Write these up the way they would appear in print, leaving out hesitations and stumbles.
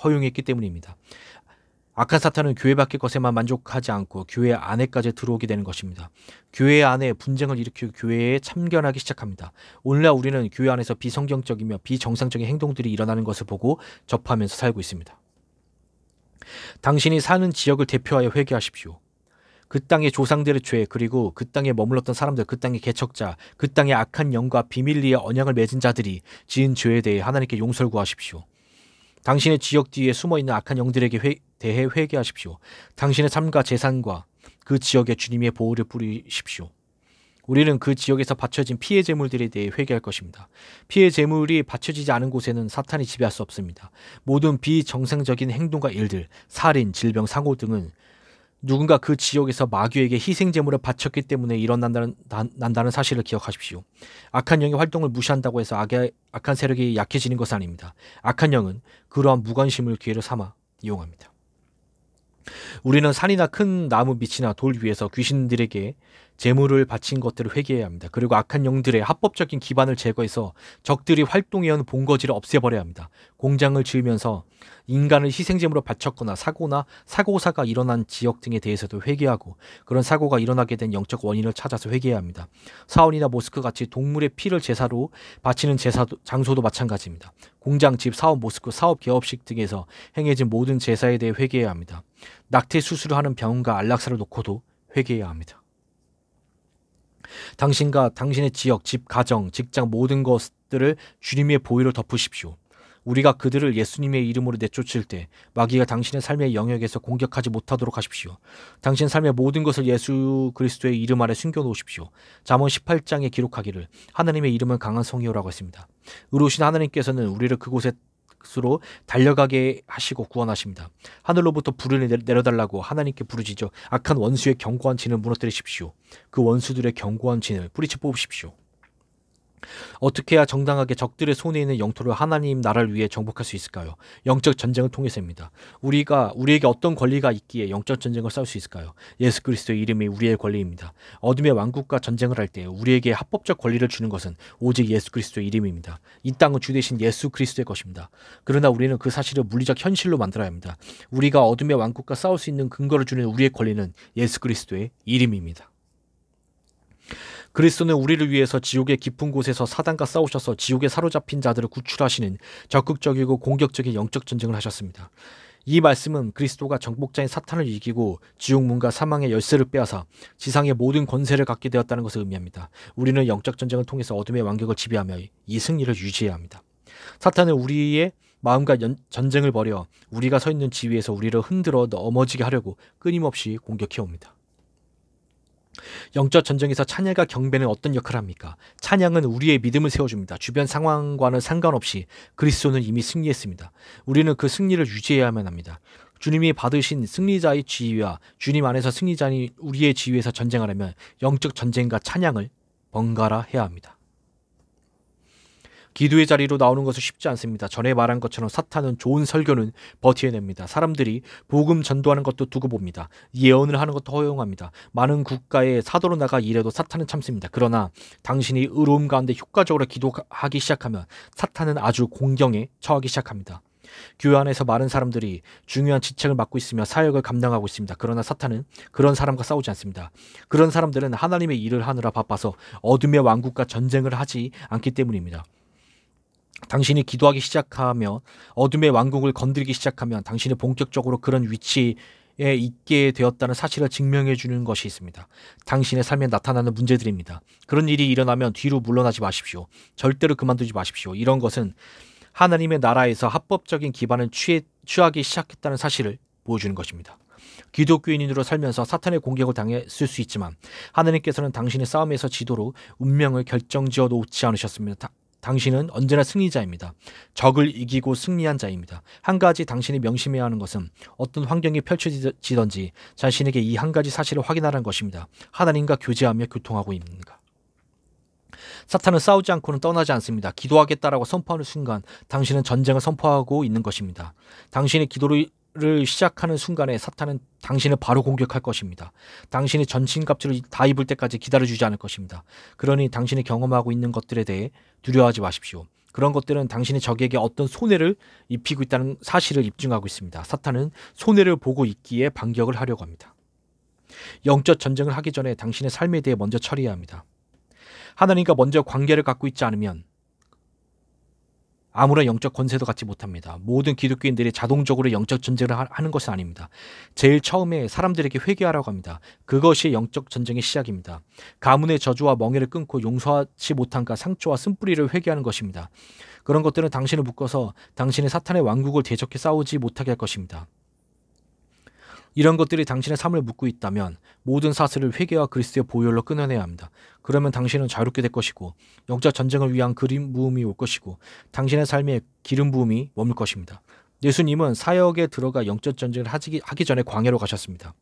허용했기 때문입니다. 악한 사탄은 교회 밖의 것에만 만족하지 않고 교회 안에까지 들어오게 되는 것입니다. 교회 안에 분쟁을 일으키고 교회에 참견하기 시작합니다. 오늘날 우리는 교회 안에서 비성경적이며 비정상적인 행동들이 일어나는 것을 보고 접하면서 살고 있습니다. 당신이 사는 지역을 대표하여 회개하십시오. 그 땅의 조상들의 죄, 그리고 그 땅에 머물렀던 사람들, 그 땅의 개척자, 그 땅의 악한 영과 비밀리에 언약을 맺은 자들이 지은 죄에 대해 하나님께 용서를 구하십시오. 당신의 지역 뒤에 숨어있는 악한 영들에게 대해 회개하십시오. 당신의 삶과 재산과 그 지역에 주님의 보호를 뿌리십시오. 우리는 그 지역에서 바쳐진 피해 재물들에 대해 회개할 것입니다. 피해 재물이 바쳐지지 않은 곳에는 사탄이 지배할 수 없습니다. 모든 비정상적인 행동과 일들, 살인, 질병, 상호 등은 누군가 그 지역에서 마귀에게 희생 제물을 바쳤기 때문에 일어난다는 사실을 기억하십시오. 악한 영의 활동을 무시한다고 해서 악한 세력이 약해지는 것은 아닙니다. 악한 영은 그러한 무관심을 기회로 삼아 이용합니다. 우리는 산이나 큰 나무 밑이나 돌 위에서 귀신들에게 재물을 바친 것들을 회개해야 합니다. 그리고 악한 영들의 합법적인 기반을 제거해서 적들이 활동해온 본거지를 없애버려야 합니다. 공장을 지으면서 인간을 희생제물로 바쳤거나 사고나 사고사가 일어난 지역 등에 대해서도 회개하고 그런 사고가 일어나게 된 영적 원인을 찾아서 회개해야 합니다. 사원이나 모스크 같이 동물의 피를 제사로 바치는 장소도 마찬가지입니다. 공장, 집, 사업, 모스크, 사업, 개업식 등에서 행해진 모든 제사에 대해 회개해야 합니다. 낙태 수술을 하는 병원과 안락사를 놓고도 회개해야 합니다. 당신과 당신의 지역, 집, 가정, 직장 모든 것들을 주님의 보혈로 덮으십시오. 우리가 그들을 예수님의 이름으로 내쫓을 때 마귀가 당신의 삶의 영역에서 공격하지 못하도록 하십시오. 당신 삶의 모든 것을 예수 그리스도의 이름 아래 숨겨놓으십시오. 잠언 18장에 기록하기를 하나님의 이름은 강한 성이요라고 했습니다. 의로우신 하나님께서는 우리를 그곳에 으로 달려가게 하시고 구원하십니다. 하늘로부터 불을 내려달라고 하나님께 부르짖어 악한 원수의 견고한 진을 무너뜨리십시오. 그 원수들의 견고한 진을 뿌리쳐 뽑으십시오. 어떻게 해야 정당하게 적들의 손에 있는 영토를 하나님 나라를 위해 정복할 수 있을까요? 영적 전쟁을 통해서입니다. 우리에게 어떤 권리가 있기에 영적 전쟁을 싸울 수 있을까요? 예수 그리스도의 이름이 우리의 권리입니다. 어둠의 왕국과 전쟁을 할 때 우리에게 합법적 권리를 주는 것은 오직 예수 그리스도의 이름입니다. 이 땅은 주 대신 예수 그리스도의 것입니다. 그러나 우리는 그 사실을 물리적 현실로 만들어야 합니다. 우리가 어둠의 왕국과 싸울 수 있는 근거를 주는 우리의 권리는 예수 그리스도의 이름입니다. 그리스도는 우리를 위해서 지옥의 깊은 곳에서 사단과 싸우셔서 지옥에 사로잡힌 자들을 구출하시는 적극적이고 공격적인 영적 전쟁을 하셨습니다. 이 말씀은 그리스도가 정복자인 사탄을 이기고 지옥문과 사망의 열쇠를 빼앗아 지상의 모든 권세를 갖게 되었다는 것을 의미합니다. 우리는 영적 전쟁을 통해서 어둠의 왕국을 지배하며 이 승리를 유지해야 합니다. 사탄은 우리의 마음과 전쟁을 벌여 우리가 서 있는 지위에서 우리를 흔들어 넘어지게 하려고 끊임없이 공격해옵니다. 영적 전쟁에서 찬양과 경배는 어떤 역할을 합니까? 찬양은 우리의 믿음을 세워줍니다. 주변 상황과는 상관없이 그리스도는 이미 승리했습니다. 우리는 그 승리를 유지해야만 합니다. 주님이 받으신 승리자의 지위와 주님 안에서 승리자인 우리의 지위에서 전쟁하려면 영적 전쟁과 찬양을 번갈아 해야 합니다. 기도의 자리로 나오는 것은 쉽지 않습니다. 전에 말한 것처럼 사탄은 좋은 설교는 버텨냅니다. 사람들이 복음 전도하는 것도 두고 봅니다. 예언을 하는 것도 허용합니다. 많은 국가에 사도로 나가 일해도 사탄은 참습니다. 그러나 당신이 의로움 가운데 효과적으로 기도하기 시작하면 사탄은 아주 공경에 처하기 시작합니다. 교회 안에서 많은 사람들이 중요한 직책을 맡고 있으며 사역을 감당하고 있습니다. 그러나 사탄은 그런 사람과 싸우지 않습니다. 그런 사람들은 하나님의 일을 하느라 바빠서 어둠의 왕국과 전쟁을 하지 않기 때문입니다. 당신이 기도하기 시작하며 어둠의 왕국을 건드리기 시작하면 당신이 본격적으로 그런 위치에 있게 되었다는 사실을 증명해 주는 것이 있습니다. 당신의 삶에 나타나는 문제들입니다. 그런 일이 일어나면 뒤로 물러나지 마십시오. 절대로 그만두지 마십시오. 이런 것은 하나님의 나라에서 합법적인 기반을 취하기 시작했다는 사실을 보여주는 것입니다. 기독교인으로 살면서 사탄의 공격을 당했을 수 있지만 하나님께서는 당신의 싸움에서 지도로 운명을 결정지어 놓지 않으셨습니다. 당신은 언제나 승리자입니다. 적을 이기고 승리한 자입니다. 한 가지 당신이 명심해야 하는 것은 어떤 환경이 펼쳐지든지 자신에게 이 한 가지 사실을 확인하라는 것입니다. 하나님과 교제하며 교통하고 있는가. 사탄은 싸우지 않고는 떠나지 않습니다. 기도하겠다라고 선포하는 순간 당신은 전쟁을 선포하고 있는 것입니다. 당신의 기도를 시작하는 순간에 사탄은 당신을 바로 공격할 것입니다. 당신이 전신갑주를 다 입을 때까지 기다려주지 않을 것입니다. 그러니 당신이 경험하고 있는 것들에 대해 두려워하지 마십시오. 그런 것들은 당신이 적에게 어떤 손해를 입히고 있다는 사실을 입증하고 있습니다. 사탄은 손해를 보고 있기에 반격을 하려고 합니다. 영적 전쟁을 하기 전에 당신의 삶에 대해 먼저 처리해야 합니다. 하나님과 먼저 관계를 갖고 있지 않으면 아무런 영적 권세도 갖지 못합니다. 모든 기독교인들이 자동적으로 영적 전쟁을 하는 것은 아닙니다. 제일 처음에 사람들에게 회개하라고 합니다. 그것이 영적 전쟁의 시작입니다. 가문의 저주와 멍에를 끊고 용서하지 못한 그 상처와 쓴뿌리를 회개하는 것입니다. 그런 것들은 당신을 묶어서 당신의 사탄의 왕국을 대적해 싸우지 못하게 할 것입니다. 이런 것들이 당신의 삶을 묶고 있다면 모든 사슬을 회개와 그리스도의 보혈로 끊어내야 합니다. 그러면 당신은 자유롭게 될 것이고 영적 전쟁을 위한 기름 부음이 올 것이고 당신의 삶에 기름 부음이 머물 것입니다. 예수님은 사역에 들어가 영적 전쟁을 하기 전에 광야로 가셨습니다.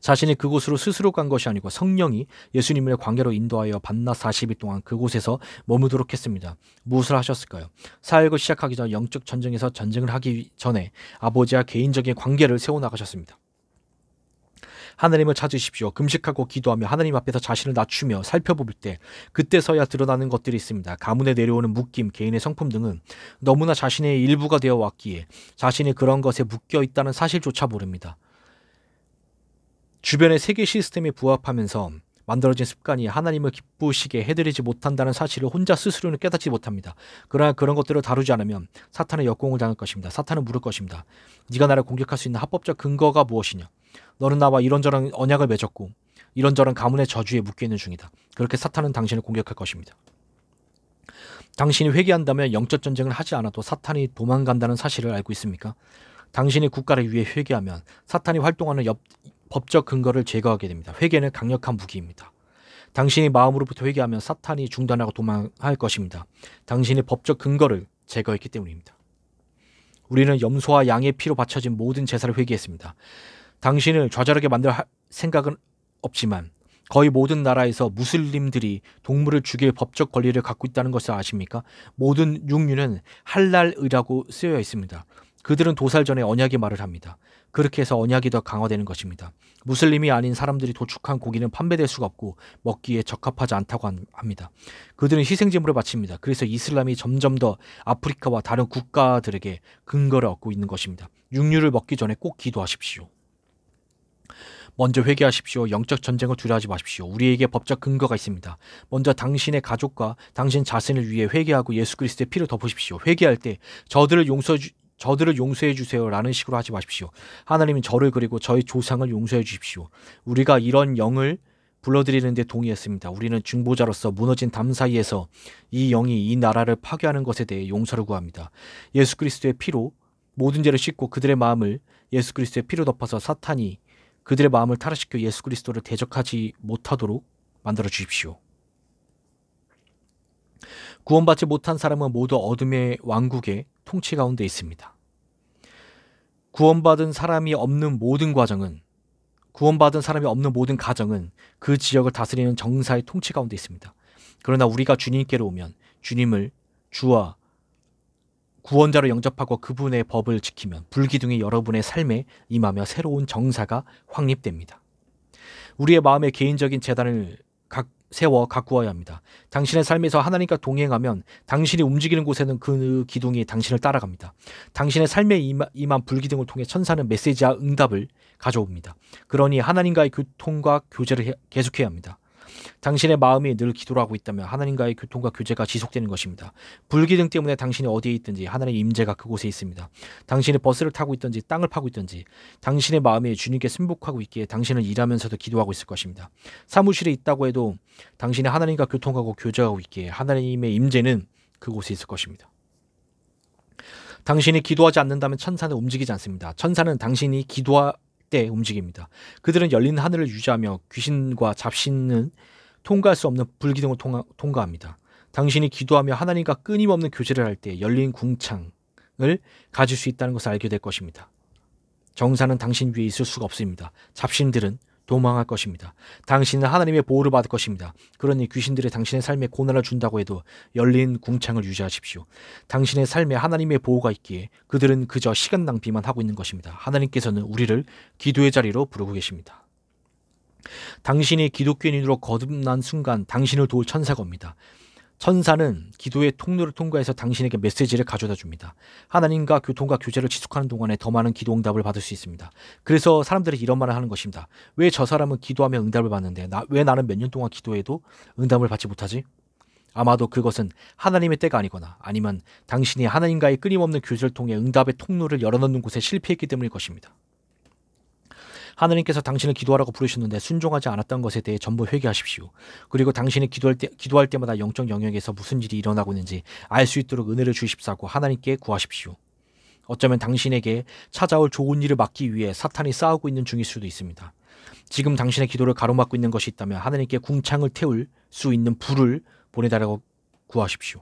자신이 그곳으로 스스로 간 것이 아니고 성령이 예수님을 광야로 인도하여 밤낮 40일 동안 그곳에서 머무도록 했습니다. 무엇을 하셨을까요? 사역을 시작하기 전 영적 전쟁에서 전쟁을 하기 전에 아버지와 개인적인 관계를 세워나가셨습니다. 하나님을 찾으십시오. 금식하고 기도하며 하나님 앞에서 자신을 낮추며 살펴볼 때 그때서야 드러나는 것들이 있습니다. 가문에 내려오는 묶임, 개인의 성품 등은 너무나 자신의 일부가 되어 왔기에 자신이 그런 것에 묶여 있다는 사실조차 모릅니다. 주변의 세계 시스템에 부합하면서 만들어진 습관이 하나님을 기쁘시게 해드리지 못한다는 사실을 혼자 스스로는 깨닫지 못합니다. 그러나 그런 것들을 다루지 않으면 사탄의 역공을 당할 것입니다. 사탄은 물을 것입니다. 네가 나를 공격할 수 있는 합법적 근거가 무엇이냐? 너는 나와 이런저런 언약을 맺었고 이런저런 가문의 저주에 묶여있는 중이다. 그렇게 사탄은 당신을 공격할 것입니다. 당신이 회개한다면 영적 전쟁을 하지 않아도 사탄이 도망간다는 사실을 알고 있습니까? 당신이 국가를 위해 회개하면 사탄이 활동하는 법적 근거를 제거하게 됩니다. 회개는 강력한 무기입니다. 당신이 마음으로부터 회개하면 사탄이 중단하고 도망할 것입니다. 당신이 법적 근거를 제거했기 때문입니다. 우리는 염소와 양의 피로 바쳐진 모든 제사를 회개했습니다. 당신을 좌절하게 만들 생각은 없지만 거의 모든 나라에서 무슬림들이 동물을 죽일 법적 권리를 갖고 있다는 것을 아십니까? 모든 육류는 할랄이라고 쓰여 있습니다. 그들은 도살 전에 언약의 말을 합니다. 그렇게 해서 언약이 더 강화되는 것입니다. 무슬림이 아닌 사람들이 도축한 고기는 판매될 수가 없고 먹기에 적합하지 않다고 합니다. 그들은 희생제물을 바칩니다. 그래서 이슬람이 점점 더 아프리카와 다른 국가들에게 근거를 얻고 있는 것입니다. 육류를 먹기 전에 꼭 기도하십시오. 먼저 회개하십시오. 영적 전쟁을 두려워하지 마십시오. 우리에게 법적 근거가 있습니다. 먼저 당신의 가족과 당신 자신을 위해 회개하고 예수 그리스도의 피를 덮으십시오. 회개할 때 저들을 용서해 주세요 라는 식으로 하지 마십시오. 하나님은 저를 그리고 저희 조상을 용서해 주십시오. 우리가 이런 영을 불러들이는 데 동의했습니다. 우리는 중보자로서 무너진 담 사이에서 이 영이 이 나라를 파괴하는 것에 대해 용서를 구합니다. 예수 그리스도의 피로 모든 죄를 씻고 그들의 마음을 예수 그리스도의 피로 덮어서 사탄이 그들의 마음을 타락시켜 예수 그리스도를 대적하지 못하도록 만들어 주십시오. 구원받지 못한 사람은 모두 어둠의 왕국의 통치 가운데 있습니다. 구원받은 사람이 없는 모든 가정은 그 지역을 다스리는 정사의 통치 가운데 있습니다. 그러나 우리가 주님께로 오면 주님을 주와 구원자로 영접하고 그분의 법을 지키면 불기둥이 여러분의 삶에 임하며 새로운 정사가 확립됩니다. 우리의 마음에 개인적인 재단을 세워 가꾸어야 합니다. 당신의 삶에서 하나님과 동행하면 당신이 움직이는 곳에는 그 기둥이 당신을 따라갑니다. 당신의 삶에 임한 불기둥을 통해 천사는 메시지와 응답을 가져옵니다. 그러니 하나님과의 교통과 교제를 계속해야 합니다. 당신의 마음이 늘 기도를 하고 있다면 하나님과의 교통과 교제가 지속되는 것입니다. 불기둥 때문에 당신이 어디에 있든지 하나님의 임재가 그곳에 있습니다. 당신이 버스를 타고 있든지 땅을 파고 있든지 당신의 마음이 주님께 순복하고 있기에 당신은 일하면서도 기도하고 있을 것입니다. 사무실에 있다고 해도 당신이 하나님과 교통하고 교제하고 있기에 하나님의 임재는 그곳에 있을 것입니다. 당신이 기도하지 않는다면 천사는 움직이지 않습니다. 천사는 당신이 기도할 때 움직입니다. 그들은 열린 하늘을 유지하며 귀신과 잡신은 통과할 수 없는 불기둥을 통과합니다. 당신이 기도하며 하나님과 끊임없는 교제를 할 때 열린 궁창을 가질 수 있다는 것을 알게 될 것입니다. 정사는 당신 위에 있을 수가 없습니다. 잡신들은 도망할 것입니다. 당신은 하나님의 보호를 받을 것입니다. 그러니 귀신들이 당신의 삶에 고난을 준다고 해도 열린 궁창을 유지하십시오. 당신의 삶에 하나님의 보호가 있기에 그들은 그저 시간 낭비만 하고 있는 것입니다. 하나님께서는 우리를 기도의 자리로 부르고 계십니다. 당신이 기독교인으로 거듭난 순간 당신을 도울 천사가 옵니다. 천사는 기도의 통로를 통과해서 당신에게 메시지를 가져다 줍니다. 하나님과 교통과 교제를 지속하는 동안에 더 많은 기도 응답을 받을 수 있습니다. 그래서 사람들이 이런 말을 하는 것입니다. 왜 저 사람은 기도하면 응답을 받는데 왜 나는 몇 년 동안 기도해도 응답을 받지 못하지? 아마도 그것은 하나님의 때가 아니거나 아니면 당신이 하나님과의 끊임없는 교제를 통해 응답의 통로를 열어놓는 곳에 실패했기 때문일 것입니다. 하나님께서 당신을 기도하라고 부르셨는데 순종하지 않았던 것에 대해 전부 회개하십시오. 그리고 당신이 기도할 때마다 영적 영역에서 무슨 일이 일어나고 있는지 알 수 있도록 은혜를 주십사고 하나님께 구하십시오. 어쩌면 당신에게 찾아올 좋은 일을 막기 위해 사탄이 싸우고 있는 중일 수도 있습니다. 지금 당신의 기도를 가로막고 있는 것이 있다면 하나님께 궁창을 태울 수 있는 불을 보내달라고 구하십시오.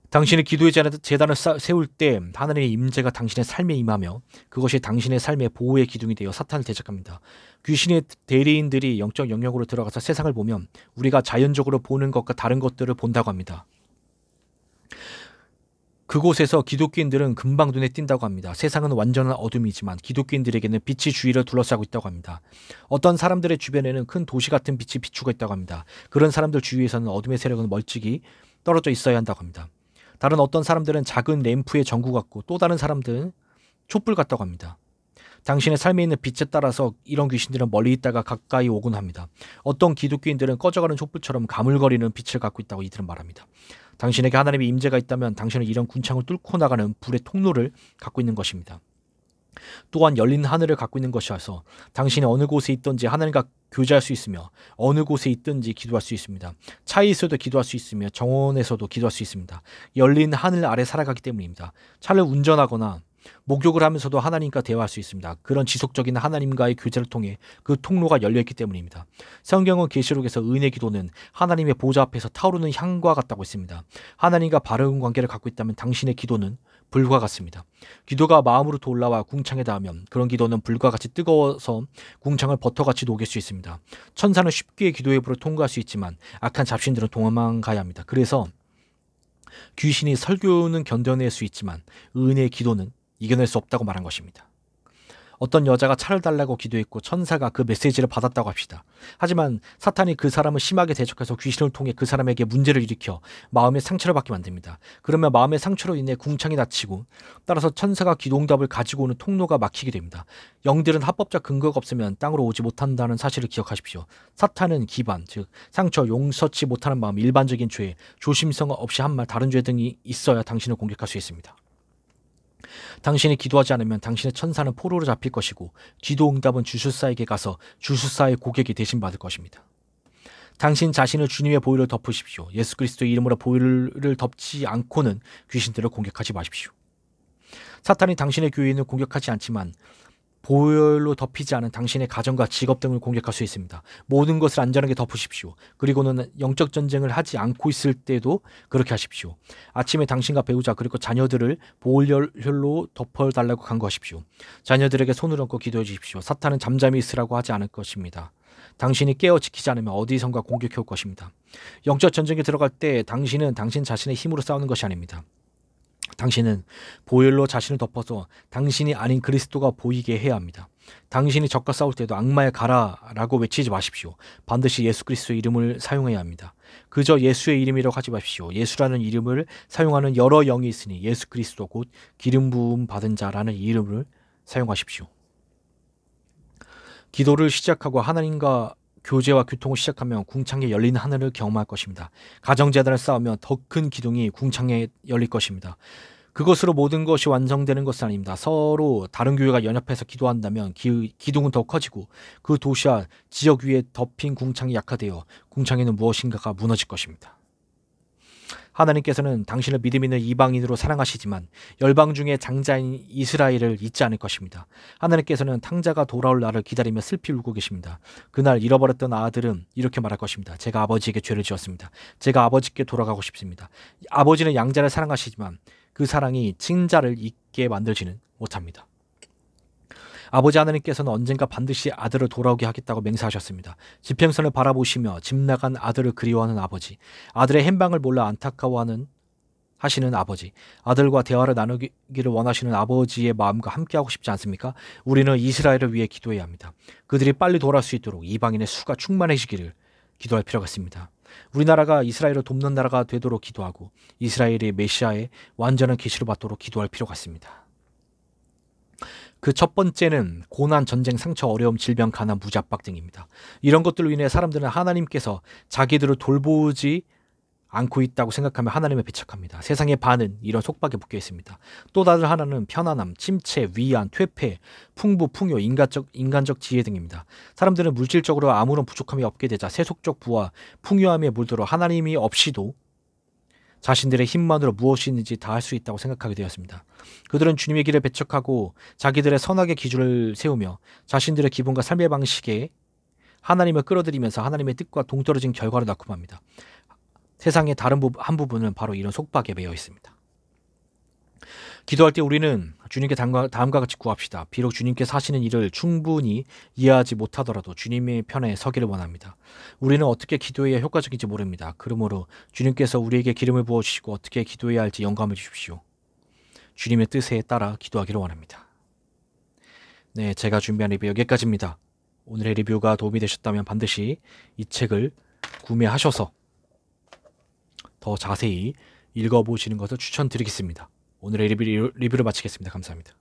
당신이 기도의 제단을 세울 때 하나님의 임재가 당신의 삶에 임하며 그것이 당신의 삶의 보호의 기둥이 되어 사탄을 대적합니다. 귀신의 대리인들이 영적 영역으로 들어가서 세상을 보면 우리가 자연적으로 보는 것과 다른 것들을 본다고 합니다. 그곳에서 기독교인들은 금방 눈에 띈다고 합니다. 세상은 완전한 어둠이지만 기독교인들에게는 빛이 주위를 둘러싸고 있다고 합니다. 어떤 사람들의 주변에는 큰 도시 같은 빛이 비추고 있다고 합니다. 그런 사람들 주위에서는 어둠의 세력은 멀찍이 떨어져 있어야 한다고 합니다. 다른 어떤 사람들은 작은 램프의 전구 같고 또 다른 사람들은 촛불 같다고 합니다. 당신의 삶에 있는 빛에 따라서 이런 귀신들은 멀리 있다가 가까이 오곤 합니다. 어떤 기독교인들은 꺼져가는 촛불처럼 가물거리는 빛을 갖고 있다고 이들은 말합니다. 당신에게 하나님의 임재가 있다면 당신은 이런 군창을 뚫고 나가는 불의 통로를 갖고 있는 것입니다. 또한 열린 하늘을 갖고 있는 것이어서 당신이 어느 곳에 있든지 하나님과 교제할 수 있으며 어느 곳에 있든지 기도할 수 있습니다. 차에 있어도 기도할 수 있으며 정원에서도 기도할 수 있습니다. 열린 하늘 아래 살아가기 때문입니다. 차를 운전하거나 목욕을 하면서도 하나님과 대화할 수 있습니다. 그런 지속적인 하나님과의 교제를 통해 그 통로가 열려있기 때문입니다. 성경은 계시록에서 은혜 기도는 하나님의 보좌 앞에서 타오르는 향과 같다고 했습니다. 하나님과 바른 관계를 갖고 있다면 당신의 기도는 불과 같습니다. 기도가 마음으로부터 올라와 궁창에 닿으면 그런 기도는 불과 같이 뜨거워서 궁창을 버터같이 녹일 수 있습니다. 천사는 쉽게 기도의 불을 통과할 수 있지만 악한 잡신들은 도망가야 합니다. 그래서 귀신이 설교는 견뎌낼 수 있지만 은혜의 기도는 이겨낼 수 없다고 말한 것입니다. 어떤 여자가 차를 달라고 기도했고 천사가 그 메시지를 받았다고 합시다. 하지만 사탄이 그 사람을 심하게 대적해서 귀신을 통해 그 사람에게 문제를 일으켜 마음의 상처를 받게 만듭니다. 그러면 마음의 상처로 인해 궁창이 닫히고 따라서 천사가 기도응답을 가지고 오는 통로가 막히게 됩니다. 영들은 합법적 근거가 없으면 땅으로 오지 못한다는 사실을 기억하십시오. 사탄은 기반, 즉 상처, 용서치 못하는 마음, 일반적인 죄, 조심성 없이 한 말, 다른 죄 등이 있어야 당신을 공격할 수 있습니다. 당신이 기도하지 않으면 당신의 천사는 포로로 잡힐 것이고 기도 응답은 주술사에게 가서 주술사의 고객이 대신받을 것입니다. 당신 자신을 주님의 보혈로 덮으십시오. 예수 그리스도의 이름으로 보혈을 덮지 않고는 귀신들을 공격하지 마십시오. 사탄이 당신의 교회는 공격하지 않지만 보혈로 덮이지 않은 당신의 가정과 직업 등을 공격할 수 있습니다. 모든 것을 안전하게 덮으십시오. 그리고는 영적 전쟁을 하지 않고 있을 때도 그렇게 하십시오. 아침에 당신과 배우자 그리고 자녀들을 보혈로 덮어달라고 간구하십시오. 자녀들에게 손을 얹고 기도해 주십시오. 사탄은 잠잠히 있으라고 하지 않을 것입니다. 당신이 깨어 지키지 않으면 어디선가 공격해 올 것입니다. 영적 전쟁에 들어갈 때 당신은 당신 자신의 힘으로 싸우는 것이 아닙니다. 당신은 보혈로 자신을 덮어서 당신이 아닌 그리스도가 보이게 해야 합니다. 당신이 적과 싸울 때도 악마에 가라라고 외치지 마십시오. 반드시 예수 그리스도의 이름을 사용해야 합니다. 그저 예수의 이름이라고 하지 마십시오. 예수라는 이름을 사용하는 여러 영이 있으니 예수 그리스도 곧 기름 부음 받은 자라는 이름을 사용하십시오. 기도를 시작하고 하나님과 교제와 교통을 시작하면 궁창에 열린 하늘을 경험할 것입니다. 가정재단을 쌓으면 더 큰 기둥이 궁창에 열릴 것입니다. 그것으로 모든 것이 완성되는 것은 아닙니다. 서로 다른 교회가 연합해서 기도한다면 기둥은 더 커지고 그 도시와 지역 위에 덮인 궁창이 약화되어 궁창에는 무엇인가가 무너질 것입니다. 하나님께서는 당신을 믿음 있는 이방인으로 사랑하시지만 열방 중에 장자인 이스라엘을 잊지 않을 것입니다. 하나님께서는 탕자가 돌아올 날을 기다리며 슬피 울고 계십니다. 그날 잃어버렸던 아들은 이렇게 말할 것입니다. 제가 아버지에게 죄를 지었습니다. 제가 아버지께 돌아가고 싶습니다. 아버지는 양자를 사랑하시지만 그 사랑이 친자를 잊게 만들지는 못합니다. 아버지 하나님께서는 언젠가 반드시 아들을 돌아오게 하겠다고 맹세하셨습니다. 지평선을 바라보시며 집 나간 아들을 그리워하는 아버지, 아들의 hen방을 몰라 안타까워하는 하시는 아버지, 아들과 대화를 나누기를 원하시는 아버지의 마음과 함께하고 싶지 않습니까? 우리는 이스라엘을 위해 기도해야 합니다. 그들이 빨리 돌아올 수 있도록 이방인의 수가 충만해지기를 기도할 필요가 있습니다. 우리나라가 이스라엘을 돕는 나라가 되도록 기도하고 이스라엘의 메시아의 완전한 계시를 받도록 기도할 필요가 있습니다. 그 첫 번째는 고난, 전쟁, 상처, 어려움, 질병, 가난, 무지, 압박 등입니다. 이런 것들로 인해 사람들은 하나님께서 자기들을 돌보지 않고 있다고 생각하며 하나님을 배척합니다. 세상의 반은 이런 속박에 묶여 있습니다. 또 다른 하나는 편안함, 침체, 위안, 퇴폐, 풍부, 풍요, 인간적 지혜 등입니다. 사람들은 물질적으로 아무런 부족함이 없게 되자 세속적 부와 풍요함에 물들어 하나님이 없이도 자신들의 힘만으로 무엇이든지 다 할 수 있다고 생각하게 되었습니다. 그들은 주님의 길을 배척하고 자기들의 선악의 기준을 세우며 자신들의 기분과 삶의 방식에 하나님을 끌어들이면서 하나님의 뜻과 동떨어진 결과를 낳고 맙니다. 세상의 한 부분은 바로 이런 속박에 매여 있습니다. 기도할 때 우리는 주님께 다음과 같이 구합시다. 비록 주님께서 하시는 일을 충분히 이해하지 못하더라도 주님의 편에 서기를 원합니다. 우리는 어떻게 기도해야 효과적인지 모릅니다. 그러므로 주님께서 우리에게 기름을 부어주시고 어떻게 기도해야 할지 영감을 주십시오. 주님의 뜻에 따라 기도하기를 원합니다. 네, 제가 준비한 리뷰 여기까지입니다. 오늘의 리뷰가 도움이 되셨다면 반드시 이 책을 구매하셔서 더 자세히 읽어보시는 것을 추천드리겠습니다. 오늘의 리뷰를 마치겠습니다. 감사합니다.